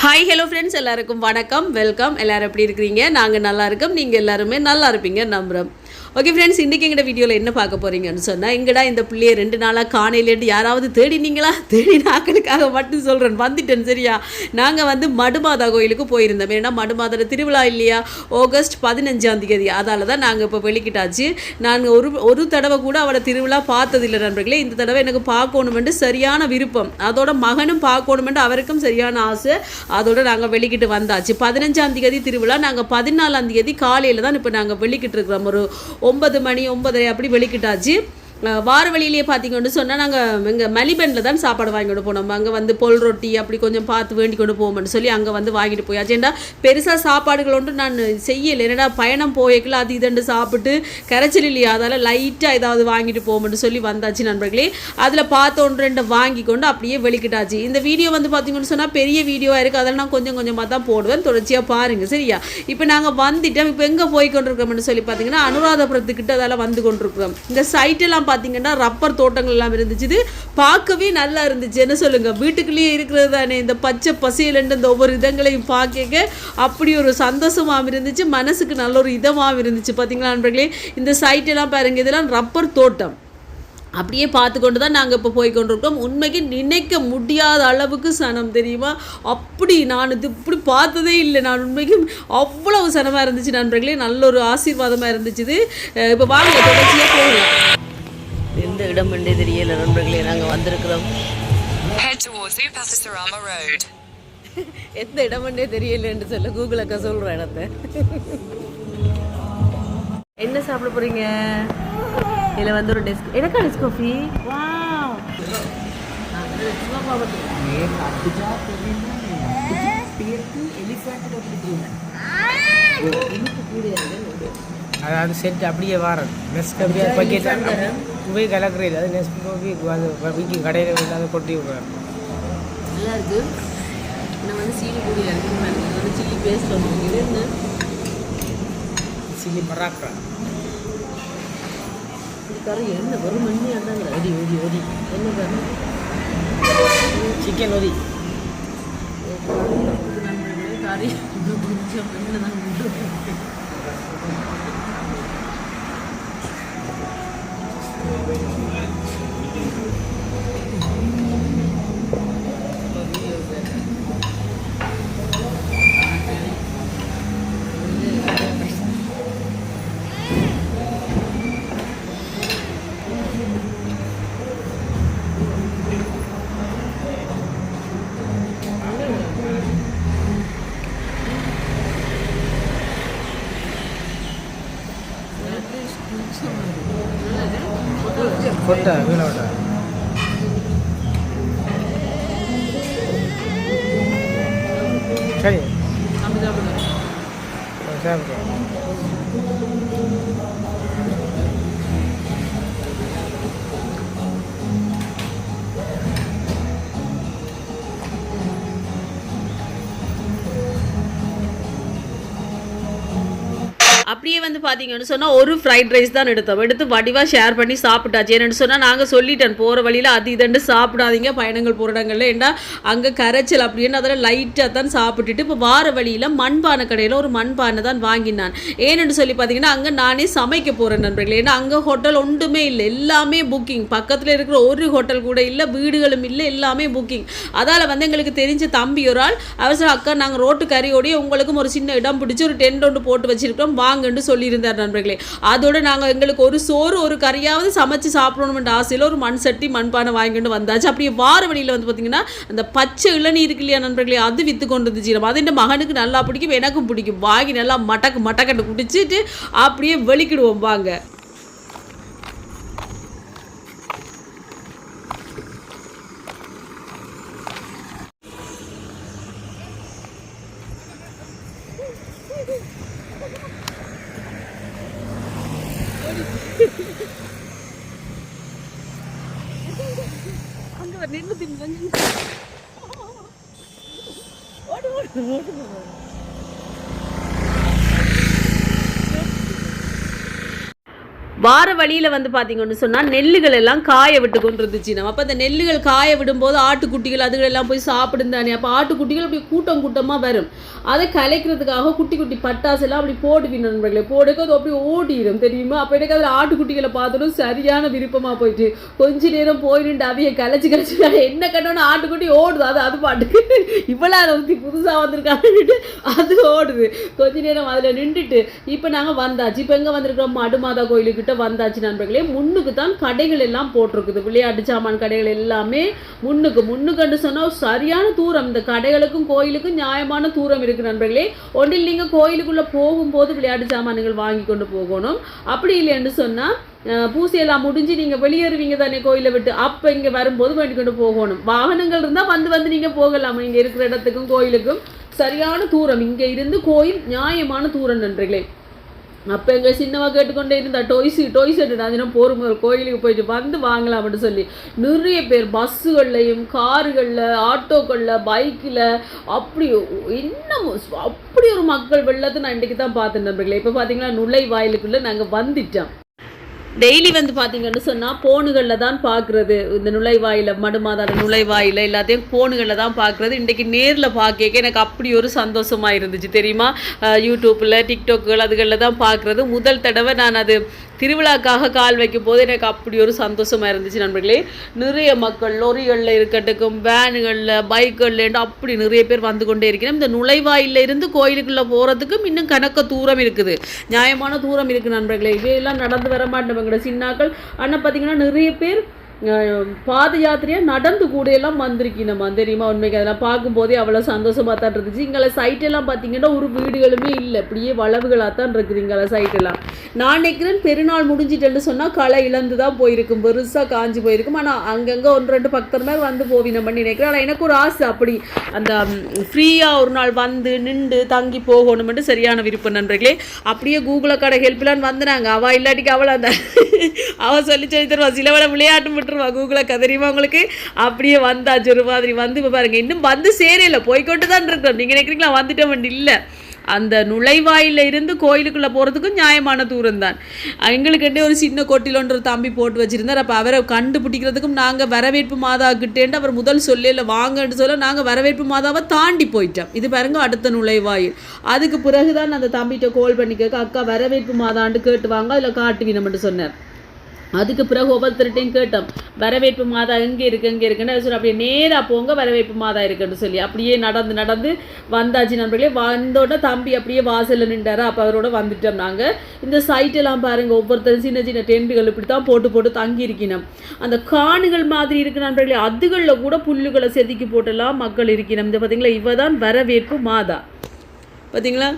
Hi hello friends, எல்லாருக்கும் வணக்கம், welcome. எல்லோரும் எப்படி இருக்கிறீங்க? நாங்கள் நல்லா இருக்கோம், நீங்கள் எல்லாருமே நல்லா இருப்பீங்க நம்புகிறோம். ஓகே ஃப்ரெண்ட்ஸ், இன்றைக்கி எங்கள்ட வீடியோவில் என்ன பார்க்க போகிறீங்கன்னு சொன்னால், எங்கடா இந்த பிள்ளையை 2 நாளாக காணையிலேட்டு யாராவது தேடினீங்களா? நாக்களுக்காக மட்டும் சொல்கிறேன், வந்துட்டேன். சரியா, நாங்கள் மடுமாதா கோயிலுக்கு போயிருந்தோம். ஏன்னா மடுமாதா திருவிழா இல்லையா, ஆகஸ்ட் 15ஆம் தேதி. அதால் தான் நாங்கள் இப்போ வெளிக்கிட்டாச்சு. நாங்கள் ஒரு தடவை கூட அவளை திருவிழா பார்த்ததில்லை நண்பர்களே. இந்த தடவை எனக்கு பார்க்கணுமென்று சரியான விருப்பம், அதோட மகனும் பார்க்கணுமென்று அவருக்கும் சரியான ஆசை. அதோடு நாங்கள் வெளிக்கிட்டு வந்தாச்சு. 15ஆம் தேதி திருவிழா, நாங்கள் 14ஆம் தேதி காலையில் தான் இப்போ நாங்கள் வெளிக்கிட்டு இருக்கிறோம். ஒரு 9 மணி 9:30 அப்படி வெளிக்கிட்டாச்சு. வார வழியிலேயே பார்த்தீங்கன்னு சொன்னால் நாங்கள் இங்கே மலிபனில் தான் சாப்பாடு வாங்கி கொண்டு போனோம். அங்கே பொல் ரொட்டி அப்படி கொஞ்சம் பார்த்து வேண்டி கொண்டு போவோம்னு சொல்லி அங்கே வாங்கிட்டு போயாச்சு. ஏன்னா பெருசாக சாப்பாடுகள் ஒன்று நான் செய்யலை. என்னடா பயணம் போய்க்கல அது இதண்டு சாப்பிட்டு கரைச்சல் இல்லையா, அதால் லைட்டாக ஏதாவது வாங்கிட்டு போவோம்னு சொல்லி வந்தாச்சு நண்பர்களே. அதில் பார்த்து 1-2 வாங்கி கொண்டு அப்படியே வெளிக்கிட்டாச்சு. இந்த வீடியோ பார்த்தீங்கன்னு சொன்னால் பெரிய வீடியோவாக இருக்குது, அதில் நான் கொஞ்சம் கொஞ்சமாக தான் போடுவேன், தொடர்ச்சியாக பாருங்கள். சரியா, இப்போ நாங்கள் வந்துட்டோம். இப்போ எங்கே போய் கொண்டிருக்கிறோம்னு சொல்லி பார்த்தீங்கன்னா அனுராதபுரத்துக்கிட்ட அதால் வந்து கொண்டிருக்கிறோம். இந்த சைட்டெல்லாம் பார்த்தீங்கன்னா ரப்பர் தோட்டங்கள் எல்லாம் இருந்துச்சு. பார்க்கவே நல்லா இருந்துச்சு. என்ன சொல்லுங்க, வீட்டுக்குள்ளேயே இருக்கிறது தானே, இந்த பச்சை பசையிலண்டு இந்த ஒவ்வொரு இதங்களையும் பார்க்க அப்படி ஒரு சந்தோஷமாகவும் இருந்துச்சு, மனசுக்கு நல்ல ஒரு இதமாகவும் இருந்துச்சு. பார்த்தீங்களா நண்பர்களே, இந்த சைட்டெல்லாம் பாருங்க, இதெல்லாம் ரப்பர் தோட்டம். அப்படியே பார்த்து கொண்டு தான் நாங்கள் இப்போ போய் கொண்டிருக்கோம். உண்மைக்கு நினைக்க முடியாத அளவுக்கு சனம் தெரியுமா, அப்படி நான் இது இப்படி பார்த்ததே இல்லை. நான் உண்மைக்கும் அவ்வளவு சனமாக இருந்துச்சு நண்பர்களே, நல்ல ஒரு ஆசீர்வாதமாக இருந்துச்சு. இப்போ வாங்க தொடர்ச்சியாக போகலாம். எந்த இடம் என்றே தெரியல நண்பர்களே, நாங்கள் வந்திருக்கிறோம். எந்த இடம் என்றே தெரியலன்னு சொல்ல கூகுள் அக்கா சொல்கிறேன் இடத்த. என்ன சாப்பிட போகிறீங்க? இதில் ஒரு டெஸ்க், எனக்கா டெஸ்க் காஃபி. அதாவது செட் அப்படியே வாரம் நெஸ்ட் அப்படியே பக்கெட் உபயோக கலக்குறது. அது நெஸ்ட் காஃபி வீக்கி கடையில் இல்லாத கொட்டி விடுறாரு. நல்லா இருக்குது. நான் சீனி கூடிய இருக்குது, சில்லி பேஸ்ட் வந்துருக்குது, என்ன சில்லி பராக்கா கறி என்ன வரும் மண்ணி அதாங்க. ஒடி ஒடி ஒடி என்ன கறி? சிக்கன் ஒடி கறி கொஞ்சம் என்ன தான் கொட்டை வீணோட சரி சாப்பிடுவோம். அப்படியே பார்த்தீங்கன்னு சொன்னால் ஒரு ஃப்ரைட் ரைஸ் தான் எடுத்து வடிவாக ஷேர் பண்ணி சாப்பிட்டாச்சு. என்னென்னு சொன்னால் நாங்கள் சொல்லிட்டேன், போகிற வழியில் அது இதண்டு சாப்பிடாதீங்க பயணங்கள் போகிற இடங்கள்ல, ஏன்னா அங்கே கரைச்சல் அப்படின்னு அதில் லைட்டாக தான் சாப்பிட்டுட்டு இப்போ வார வழியில் மண்பானை கடையில் ஒரு மண்பானை தான் வாங்கினான். ஏன்னு சொல்லி பார்த்தீங்கன்னா அங்கே நானே சமைக்க போகிறேன் நண்பர்களே. ஏன்னா அங்கே ஹோட்டல் ஒன்றுமே இல்லை, எல்லாமே புக்கிங். பக்கத்தில் இருக்கிற ஒரு ஹோட்டல் கூட இல்லை, வீடுகளும் இல்லை, எல்லாமே புக்கிங். அதால் எங்களுக்கு தெரிஞ்ச தம்பி ஒரு ஆள் அவசரம், அக்கா நாங்கள் ரோட்டு கரையோடையே உங்களுக்கும் ஒரு சின்ன இடம் பிடிச்சி ஒரு டென்ட் ஒன்று போட்டு வச்சுருக்கோம் வாங்க சொல்லியிருந்தார் நண்பர்களே. அதோட நாங்கள் எங்களுக்கு ஒரு சோறு ஒரு கறியாவது சமைச்சு சாப்பிடணும்ன்ற ஆசையில் ஒரு மண் சட்டி மண்பானை வாங்கிட்டு வந்தாச்சு. அப்படியே வார வழியில் பார்த்தீங்கன்னா அந்த பச்சை இளநீர் இருக்கு இல்லையா நண்பர்களே, அது விற்று கொண்டு வந்துச்சு. அது என் மகனுக்கு நல்லா பிடிக்கும், எனக்கும் பிடிக்கும். வாங்கி நல்லா மட்டக்கண்டு குடிச்சிட்டு அப்படியே வெளிக்கிடுவோம் வாங்க. அங்கே நின்று தின்னு வார வழியில் வந்து பார்த்தீங்கன்னு சொன்னால் நெல்லுகள் எல்லாம் காய விட்டு கொண்டு இருந்துச்சு. நம்ம அப்போ அந்த நெல்லுகள் காய விடும்போது ஆட்டுக்குட்டிகள் அதுகள் எல்லாம் போய் சாப்பிடும் தானே. அப்போ ஆட்டுக்குட்டிகள் அப்படி கூட்டம் கூட்டமாக வரும். அதை கலைக்கிறதுக்காக குட்டி குட்டி பட்டாசு எல்லாம் அப்படி போடுவீங்க நண்பர்களே. போடுக்க அது அப்படி ஓடிடும் தெரியுமா. அப்போ எனக்கு அதில் ஆட்டுக்குட்டிகளை பார்த்துடும் சரியான விருப்பமாக போயிட்டு கொஞ்ச நேரம் போயிட்டு அவைய கலைச்சி என்ன கட்டணும் ஆட்டுக்குட்டி ஓடுது. அது பாட்டுக்கு இவ்வளோ ஒருத்தி புதுசாக வந்திருக்காங்கன்னுட்டு அது ஓடுது. கொஞ்ச நேரம் அதில் நின்றுட்டு இப்போ நாங்கள் வந்தாச்சு. இப்போ எங்கே வந்திருக்கிறோம், மடுமாதா கோயிலுக்கிட்ட வந்தாச்சு நண்பர்களே. முன்னுக்கு தான் கடைகள் எல்லாம் போட்டிருக்குது, விளையாட்டு சாமான் கடைகள் எல்லாமே முன்னுக்குன்னு சொன்னால் சரியான தூரம். இந்த கடைகளுக்கும் கோயிலுக்கும் நியாயமான தூரம் இருக்குது நண்பர்களே. ஒன்றில் நீங்கள் கோயிலுக்குள்ளே போகும்போது விளையாட்டு சாமான்கள் வாங்கி கொண்டு போகணும். அப்படி இல்லைன்னு சொன்னால் பூசையெல்லாம் முடிஞ்சு நீங்கள் வெளியேறுவீங்க தானே கோயிலை விட்டு, அப்போ இங்கே வரும்போது வேண்டி கொண்டு போகணும். வாகனங்கள் இருந்தால் வந்து நீங்கள் போகலாம். இங்கே இருக்கிற இடத்துக்கும் கோயிலுக்கும் சரியான தூரம். இங்கே இருந்து கோயில் நியாயமான தூரம் நண்பர்களே. அப்போ எங்கள் சின்னவா கேட்டுக்கொண்டே இருந்தா டொய்ஸ் நான் போகிற கோயிலுக்கு போயிட்டு வந்து வாங்கலாம் அப்படின்னு சொல்லி நிறைய பேர் பஸ்ஸுகள்லையும் காருகளில் ஆட்டோக்களில் பைக்கில் அப்படி இன்னமும் அப்படி ஒரு மக்கள் வெள்ளத்தை நான் இன்றைக்கு தான் பார்த்தேன் நண்பர்களே. இப்போ பார்த்தீங்கன்னா நுழைவாயிலுக்குள்ளே நாங்கள் வந்துட்டோம். டெய்லி வந்து பார்த்தீங்கன்னு சொன்னால் ஃபோனுகளில் தான் பார்க்குறது. இந்த நுழைவாயில் மடுமாதாட நுழைவாயில் எல்லாத்தையும் ஃபோனுகளில் தான் பார்க்குறது. இன்றைக்கி நேரில் பார்க்க எனக்கு அப்படி ஒரு சந்தோஷமாக இருந்துச்சு தெரியுமா. யூடியூப்பில் டிக்டாக்குகள் அதுகளில் தான் பார்க்குறது. முதல் தடவை நான் அது திருவிழாக்காக கால் வைக்கும் போது எனக்கு அப்படி ஒரு சந்தோஷமாக இருந்துச்சு நண்பர்களே. நிறைய மக்கள் லொரிகளில் இருக்கட்டுக்கும் வேனுகளில் பைக்குகளில் அப்படி நிறைய பேர் வந்து கொண்டே இருக்கிறோம். இந்த நுழைவாயிலில் இருந்து கோயிலுக்குள்ளே போகிறதுக்கும் இன்னும் கணக்க தூரம் இருக்குது, நியாயமான தூரம் இருக்குது நண்பர்களே. இவையெல்லாம் நடந்து வர மாட்டோம் எங்களோட சின்னாக்கள். ஆனால் பார்த்தீங்கன்னா நிறைய பேர் பாத யாத்திரையாக நடந்து கூட எல்லாம் வந்திருக்கீங்கம்மா தெரியுமா. உண்மைக்கு அதெல்லாம் பார்க்கும்போதே அவ்வளோ சந்தோஷமாக தான் இருந்துச்சு. இங்கே சைட்டெல்லாம் பார்த்தீங்கன்னா ஒரு வீடுகளுமே இல்லை, அப்படியே வளவுகளாக தான் இருக்குது இங்கே சைட்டெல்லாம். நான் நினைக்கிறேன் பெருநாள் முடிஞ்சிட்டேன்னு சொன்னால் களை இழந்து தான் போயிருக்கும், பெருசாக காஞ்சி போயிருக்கும். ஆனால் அங்கங்கே 1-2 பக்தர் மாதிரி வந்து போவினம் பண்ணி நினைக்கிறேன். ஆனால் எனக்கு ஒரு ஆசை அப்படி அந்த ஃப்ரீயாக ஒரு நாள் வந்து நின்று தங்கி போகணுமென்று சரியான விருப்பம் நண்பர்களே. அப்படியே கூகுள கடை ஹெல்ப்லான்னு வந்தாங்க. அவள் இல்லாட்டிக்கு அவளை அந்த அவள் சொல்லி தருவா சிலவளை விளையாட்டு கூகுள கதறியுமா உங்களுக்கு. அப்படியே வந்தாச்சு ஒரு மாதிரி வந்து. இப்போ பாருங்க இன்னும் வந்து சேரையில் போய்கொண்டு தான் இருக்கிறோம். நீங்கள் நினைக்கிறீங்களா வந்துட்டோம் இல்லை. அந்த நுழைவாயில இருந்து கோயிலுக்குள்ளே போகிறதுக்கும் நியாயமான தூரம் தான். எங்களுக்கிட்டே ஒரு சின்ன கொட்டிலொன்று ஒரு தம்பி போட்டு வச்சுருந்தார். அப்போ அவரை கண்டுபிடிக்கிறதுக்கும் நாங்கள் வரவேற்பு மாதா கிட்டேன்ட்டு அவர் முதல் சொல்லல வாங்கன்னு சொல்ல நாங்கள் வரவேற்பு மாதாவை தாண்டி போயிட்டோம். இது பாருங்க அடுத்த நுழைவாயில். அதுக்கு பிறகு தான் அந்த தம்பிகிட்ட கால் பண்ணி கேட்க அக்கா வரவேற்பு மாதான்னு கேட்டு வாங்க அதில் காட்டுவீனம்னு சொன்னார். அதுக்கு பிறகு ஒவ்வொருத்தர்கிட்டையும் கேட்டோம் வரவேற்பு மாதா எங்கே இருக்குன்னு சொல்லி அப்படியே நேராக போங்க வரவேற்பு மாதா இருக்குன்னு சொல்லி அப்படியே நடந்து வந்தாச்சு நண்பர்களே. வந்தோடனே தம்பி அப்படியே வாசலில் நின்றாரா. அப்போ அவரோட வந்துட்டோம் நாங்கள். இந்த சைட்டெல்லாம் பாருங்கள் ஒவ்வொருத்தரும் சின்ன சின்ன டென்ட்டுகள் இப்படி தான் போட்டு தங்கி இருக்கணும். அந்த காணுகள் மாதிரி இருக்கு நண்பர்களே. அதுகளில் கூட புல்லுகளை செதுக்கி போட்டெல்லாம் மக்கள் இருக்கணும். இந்த பார்த்தீங்களா இவ தான் வரவேற்பு மாதா. பார்த்தீங்களா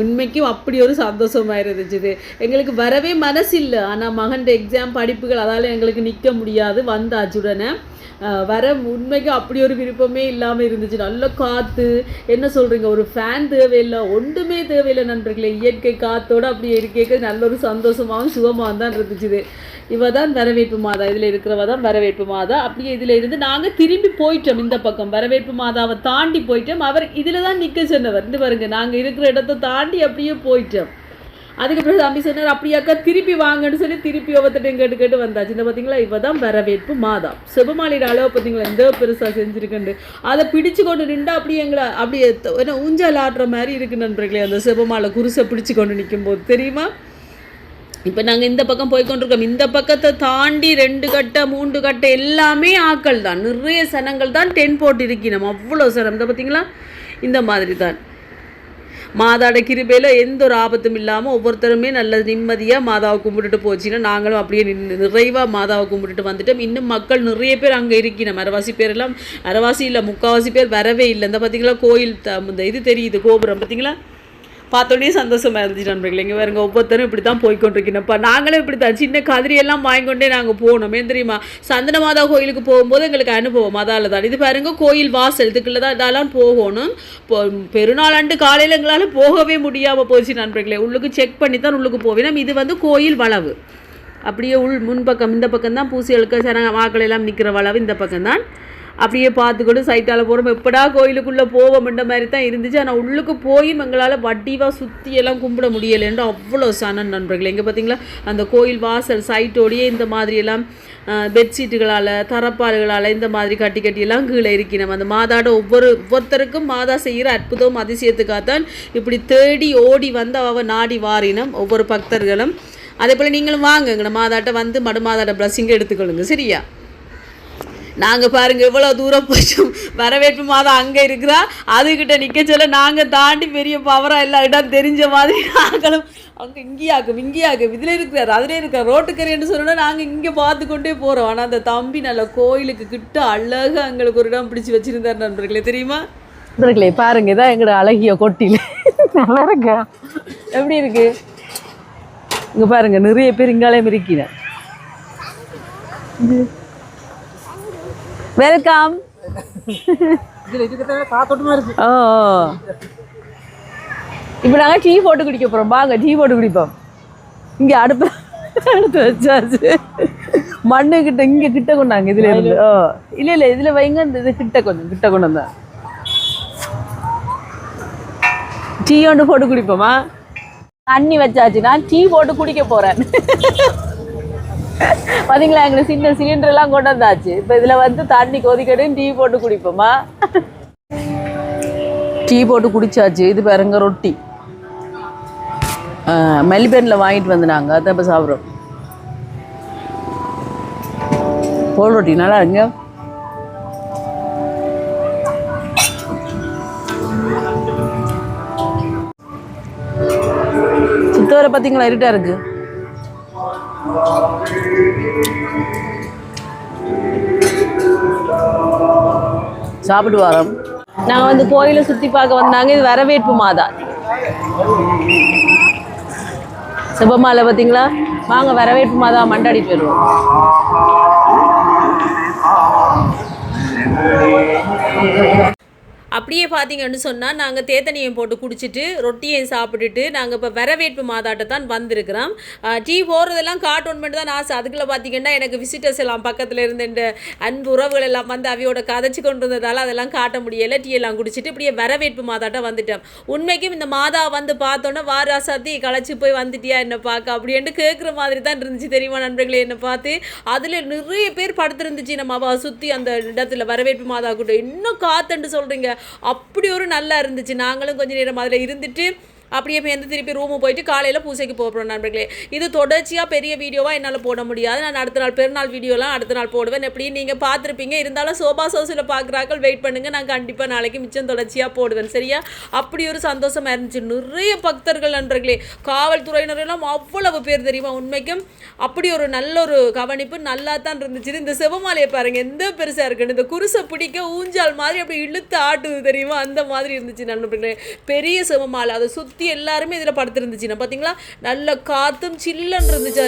உண்மைக்கும் அப்படி ஒரு சந்தோஷமாக இருந்துச்சு. எங்களுக்கு வரவே மனசு இல்லை. ஆனால் மகன் எக்ஸாம் படிப்புகள் அதால் எங்களுக்கு நிற்க முடியாது. வந்தாச்சுடனே வர உண்மைக்கு அப்படி ஒரு விருப்பமே இல்லாமல் இருந்துச்சு. நல்ல காற்று என்ன சொல்கிறீங்க, ஒரு ஃபேன் தேவையில்லை, ஒன்றுமே தேவையில்லை நண்பர்களே. இயற்கை காற்றோடு அப்படியே இருக்க நல்ல ஒரு சந்தோஷமாகவும் சுகமாகவும் தான் இருந்துச்சு. இவ தான் வரவேற்பு மாதா, இதில் இருக்கிறவ தான் வரவேற்பு மாதா. அப்படியே இதில் இருந்து நாங்கள் திரும்பி போயிட்டோம். இந்த பக்கம் வரவேற்பு மாதாவை தாண்டி போயிட்டோம். அவர் இதில் தான் நிற்க சொன்னவர். இந்த பாருங்க நாங்கள் இருக்கிற இடத்த தாண்டி அப்படியே போயிட்டோம். அதுக்கப்புறம் தம்பி சொன்னார் அப்படியாக்கா திருப்பி வாங்கன்னு சொல்லி திருப்பி ஒவ்வொருத்தையும் கேட்டு வந்தாச்சு. இந்த பார்த்தீங்களா இவ தான் வரவேற்பு மாதா. செபமாலியோட அளவை பார்த்தீங்களா எந்த பெருசாக செஞ்சுருக்குண்டு. அதை பிடிச்சு கொண்டு நின்று அப்படியே எங்களை அப்படியே என்ன ஊஞ்சல் ஆடுற மாதிரி இருக்கு நண்பர்களே. அந்த செபமாலை குருசை பிடிச்சு கொண்டு நிற்கும் போது தெரியுமா. இப்போ நாங்கள் இந்த பக்கம் போய்கொண்டிருக்கோம். இந்த பக்கத்தை தாண்டி 2 கட்டை 3 கட்டை எல்லாமே ஆக்கள் தான், நிறைய சனங்கள் தான் டென்ட் போட்டு இருக்கணும். அவ்வளோ சனம் இந்த பார்த்தீங்களா. இந்த மாதிரி தான் மாதாட கிருபையில் எந்த ஒரு ஆபத்தும் இல்லாமல் ஒவ்வொருத்தருமே நல்ல நிம்மதியாக மாதாவை கும்பிட்டுட்டு போச்சுன்னா நாங்களும் அப்படியே நிறைவாக மாதாவை கும்பிட்டுட்டு வந்துட்டோம். இன்னும் மக்கள் நிறைய பேர் அங்கே இருக்கணும். அரைவாசி பேர் எல்லாம் அரைவாசி இல்லை 3/4 பேர் வரவே இல்லை. இந்த பார்த்தீங்களா கோயில் இந்த இது தெரியுது கோபுரம் பார்த்தீங்களா. பார்த்தோன்னே சந்தோஷமாக இருந்துச்சு நண்பர்கள். இங்கே வேறுங்க ஒவ்வொருத்தரும் இப்படி தான் போய்கொண்டிருக்கணும்ப்பா. நாங்களும் இப்படி தான் சின்ன கதிரியெல்லாம் வாங்கிக்கொண்டே நாங்கள் போனோம். ஏன் தெரியுமா சந்தன மாதா கோயிலுக்கு போகும்போது எங்களுக்கு அனுபவம் அதால் தான். இது பாருங்க கோயில் வாசல் இதுக்குள்ளே தான் இதெல்லாம் போகணும். பெருநாள் ஆண்டு காலையில் எங்களால் போகவே முடியாமல் போச்சு நண்பர்களே. உள்ளுக்கு செக் பண்ணி தான் உள்ளுக்கு போவேன். இது வந்து கோயில் வளவு. அப்படியே முன்பக்கம் இந்த பக்கம் தான் பூசிகளுக்கு வாக்கள் எல்லாம் நிற்கிற வளவு இந்த பக்கம் தான். அப்படியே பார்த்துக்கிட்டு சைட்டால் போகிறோம், எப்படா கோயிலுக்குள்ளே போவோம்ன்ற மாதிரி தான் இருந்துச்சு. ஆனால் உள்ளுக்கு போயும் எங்களால் வட்டிவாக சுற்றியெல்லாம் கும்பிட முடியலைன்ற அவ்வளோ சனம் நண்பர்கள். எங்கே பார்த்தீங்களா அந்த கோயில் வாசல் சைட்டோடையே இந்த மாதிரியெல்லாம் பெட்ஷீட்டுகளால் தரப்பாறுகளால் இந்த மாதிரி கட்டியெல்லாம் கீழே இருக்கணும். அந்த மாதாட ஒவ்வொருத்தருக்கும் மாதா செய்கிற அற்புதம் அதிசயத்துக்காகத்தான் இப்படி தேடி ஓடி வந்து அவ நாடி வாரினம் ஒவ்வொரு பக்தர்களும். அதே போல் நீங்களும் வாங்குங்க மாதாட்ட வந்து மடுமாதாட்ட பிளஸ்ஸிங்கை எடுத்துக்கொள்ளுங்க. சரியா? நாங்கள் பாருங்கள் எவ்வளோ தூரம் போச்சோம். வரவேற்பு மாதம் அங்கே இருக்கிறா, அதுக்கிட்ட நிற்க சொல்ல நாங்கள் தாண்டி பெரிய பவராக எல்லா இடம் தெரிஞ்ச மாதிரி நாங்களும் அங்கே இங்கேயாக்கும் இதில் இருக்கிறார் அதில் இருக்கிறார் ரோட்டுக்கரைன்னு சொன்னோன்னா நாங்கள் இங்கே பார்த்து கொண்டே போகிறோம். ஆனால் அந்த தம்பி நல்ல கோயிலுக்கு கிட்ட அழகாக எங்களுக்கு ஒரு இடம் பிடிச்சி வச்சுருந்தார் நண்பர்களே. தெரியுமா நண்பர்களே? பாருங்க இதான் எங்களோட அழகிய கொட்டியில் நல்லா இருக்கா? எப்படி இருக்கு இங்கே பாருங்க, நிறைய பேர் இங்காலே இருக்கிறேன். வெல்கம். ஓ இப்போ நாங்கள் டீ போட்டு குடிக்க போகிறோம். வாங்க டீ போட்டு குடிப்போம். இங்கே அடுப்பு எடுத்து வச்சாச்சு. மண்ணுக்கிட்ட இங்கே கிட்ட கொண்டாங்க இதில் இருந்து. ஓ இல்லை இதில் வைங்க, இந்த இது கிட்ட கொண்டு வந்தேன். டீ ஒன்று போட்டு குடிப்போமா? தண்ணி வச்சாச்சு, நான் டீ போட்டு குடிக்க போகிறேன். பார்த்தீங்களா எங்களுக்கு சின்ன சிலிண்டர்லாம் கொண்டு வந்தாச்சு. இப்போ இதில் வந்து தண்ணி கொதிக்கட்டும், டீ போட்டு குடிப்போமா? டீ போட்டு குடிச்சாச்சு. இது பாருங்க ரொட்டி மெல்பர்னில் வாங்கிட்டு வந்து நாங்கள் அதை இப்போ சாப்பிட்றோம். போல் ரொட்டி நல்லா இருங்க. சுத்தவரை பார்த்தீங்களா இருட்டாக இருக்கு. சாப்பிட்டு வரோம். நாங்கள் வந்து கோயிலை சுற்றி பார்க்க வந்தாங்க. இது வரவேற்பு மாதா சிவமாலை பார்த்தீங்களா? வாங்க வரவேற்பு மாதா மண்டாடிட்டு வருவோம். அப்படியே பார்த்தீங்கன்னு சொன்னால் நாங்கள் தேத்தனியம் போட்டு குடிச்சிட்டு ரொட்டியை சாப்பிட்டுட்டு நாங்கள் இப்போ வரவேற்பு மாதாட்ட தான் வந்திருக்கிறோம். டீ போகிறதெல்லாம் காட்டோன்மெண்ட் தான் ஆசை. அதுக்குள்ளே பார்த்தீங்கன்னா எனக்கு விசிட்டர்ஸ் எல்லாம் பக்கத்தில் இருந்து இந்த அன்பு உறவுகள் எல்லாம் வந்து அவையோட கதைச்சி கொண்டு இருந்ததால் அதெல்லாம் காட்ட முடியலை. டீ எல்லாம் குடிச்சிட்டு இப்படியே வரவேற்பு மாதாட்ட வந்துட்டோம். உண்மைக்கும் இந்த மாதா வந்து பார்த்தோன்னா வாராசாத்தி களைச்சி போய் வந்துட்டியா என்ன பார்க்க அப்படின்ட்டு கேட்குற மாதிரி தான் இருந்துச்சு. தெரியுமா நண்பர்களே? என்னை பார்த்து அதில் நிறைய பேர் படுத்துருந்துச்சு. நம்ம அவள் சுற்றி அந்த இடத்துல வரவேற்பு மாதா கூட இன்னும் காத்துன்னு சொல்கிறீங்க. அப்படி ஒரு நல்லா இருந்துச்சு. நாங்களும் கொஞ்சம் நேரம் அதில் இருந்துட்டு அப்படியே வந்து திருப்பி ரூமு போயிட்டு காலையில் பூசைக்கு போகிறோம் நண்பர்களே. இது தொடர்ச்சியாக பெரிய வீடியோவாக என்னால் போட முடியாது. நான் அடுத்த நாள் பெருநாள் வீடியோலாம் அடுத்த நாள் போடுவேன். எப்படின்னு நீங்கள் பார்த்துருப்பீங்க. இருந்தாலும் சோபா சோஸில் பார்க்குறாக்கள் வெயிட் பண்ணுங்கள். நான் கண்டிப்பாக நாளைக்கு மிச்சம் தொடர்ச்சியாக போடுவேன். சரியா? அப்படி ஒரு சந்தோஷமாக இருந்துச்சு. நிறைய பக்தர்கள் நண்பர்களே, காவல்துறையினரெல்லாம் அவ்வளவு பேர் தெரியுமா? உண்மைக்கும் அப்படி ஒரு நல்ல ஒரு கவனிப்பு நல்லா தான் இருந்துச்சு. இந்த சிவமாலையை பாருங்கள் எந்த பெருசாக இருக்குன்னு. இந்த குருசை பிடிக்க ஊஞ்சால் மாதிரி அப்படி இழுத்து ஆட்டுது தெரியுமா? அந்த மாதிரி இருந்துச்சு நண்பர்களே. பெரிய சிவமாலை அதை சுற்றி எல்லாருமே இதில் படுத்துருந்துச்சுன்னா பார்த்தீங்களா? நல்ல காற்றும் சில்லுன்னு இருந்துச்சு.